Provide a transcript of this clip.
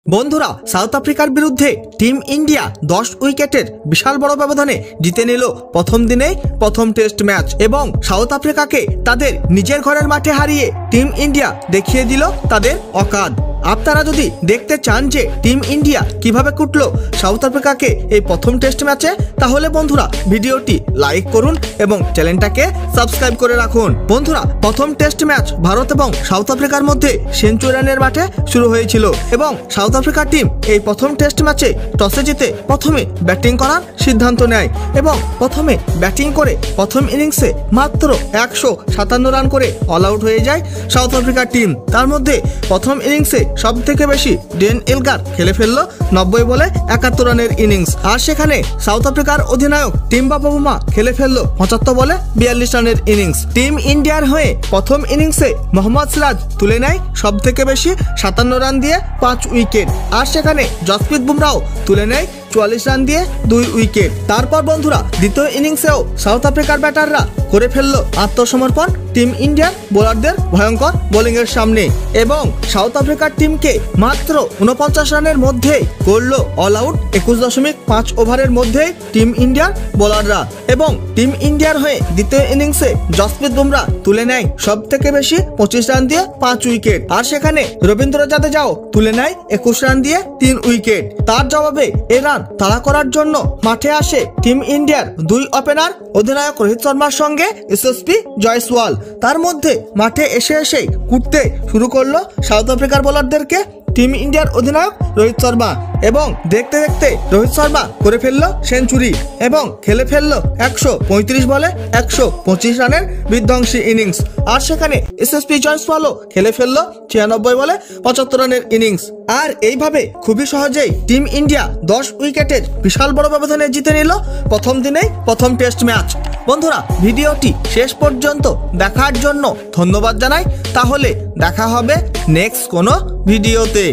বন্ধুরা সাউথ আফ্রিকার বিরুদ্ধে টিম ইন্ডিয়া 10 উইকেটের বিশাল বড় ব্যবধানে জিতে নিল প্রথম দিনেই প্রথম টেস্ট ম্যাচ এবং সাউথ আফ্রিকাকে তাদের নিজের ঘরের মাঠে হারিয়ে টিম ইন্ডিয়া দেখিয়ে দিল তাদের অকাত। আপনারা যদি দেখতে চান যে টিম ইন্ডিয়া কিভাবে কুটলো সাউথ আফ্রিকাকে এই প্রথম টেস্ট ম্যাচে, তাহলে বন্ধুরা ভিডিওটি লাইক করুন এবং চ্যানেলটাকে সাবস্ক্রাইব করে রাখুন। বন্ধুরা প্রথম টেস্ট ম্যাচ ভারত এবং সাউথ আফ্রিকার মধ্যে সেঞ্চুরিয়ানের মাঠে শুরু হয়েছিল এবং সাউথ আফ্রিকা টিম এই প্রথম টেস্ট ম্যাচে টসে জিতে প্রথমে ব্যাটিং করার সিদ্ধান্ত নেয় এবং প্রথমে ব্যাটিং করে প্রথম ইনিংসে মাত্র 157 রান করে অল আউট হয়ে যায় সাউথ আফ্রিকার টিম। তার মধ্যে প্রথম ইনিংসে সব থেকে বেশি ডেন এলগার খেলে ফেললো 90 বলে 71 রানের ইনিংস, আর সেখানে সাউথ আফ্রিকার অধিনায়ক টিম্বা বাবুমা খেলে ফেললো 75 বলে 42 রানের ইনিংস। টিম ইন্ডিয়ার হয়ে প্রথম ইনিংসে মোহাম্মদ সিরাজ তুলে নেয় সব থেকে বেশি 57 রান দিয়ে 5 উইকেট, আর সেখানে জসপ্রীত বুমরাও তুলে নেয় 44 রান দিয়ে 2 উইকেট। তারপর বন্ধুরা দ্বিতীয় ইনিংসেও সাউথ আফ্রিকার ব্যাটাররা করে ফেললো আত্মসমর্পণ টিম ইন্ডিয়ার বোলারদের ভয়ঙ্কর বোলিং এর সামনে এবং সাউথ আফ্রিকার টিমকে মাত্র 49 রানের মধ্যেই করলো অল আউট 21.5 ওভারের মধ্যে টিম ইন্ডিয়ার বোলাররা এবং টিম ইন্ডিয়ার হয়ে দ্বিতীয় ইনিংসে জসপ্রীত বুমরা তুলে নেয় সব থেকে বেশি 25 রান দিয়ে 5 উইকেট, আর সেখানে রবীন্দ্র জাদেজাও তুলে নেয় 21 রান দিয়ে 3 উইকেট। তার জবাবে এ রান তাড়া করার জন্য মাঠে আসে টিম ইন্ডিয়ার 2 ওপেনার অধিনায়ক রোহিত শর্মার সঙ্গে এসএসপি জয়সওয়াল। তার মধ্যে মাঠে এসে কুটতে শুরু করলো সাউথ আফ্রিকার বোলারদেরকে টিম ইন্ডিয়ার অধিনায়ক রোহিত শর্মা এবং দেখতে দেখতে রোহিত শর্মা করে ফেললো সেঞ্চুরি এবং খেলে ফেললো 135 বলে 125 রানের বিধ্বংসী ইনিংস, আর সেখানে এসএসপি জয়সওয়ালও খেলে ফেললো 96 বলে 75 রানের ইনিংস। আর এইভাবে খুবই সহজেই টিম ইন্ডিয়া 10 উইকেটের বিশাল বড় ব্যবধানে জিতে নিল প্রথম দিনেই প্রথম টেস্ট ম্যাচ। বন্ধুরা ভিডিওটি শেষ পর্যন্ত দেখার জন্য ধন্যবাদ জানাই। তাহলে দেখা হবে নেক্সট কোনো ভিডিওতে।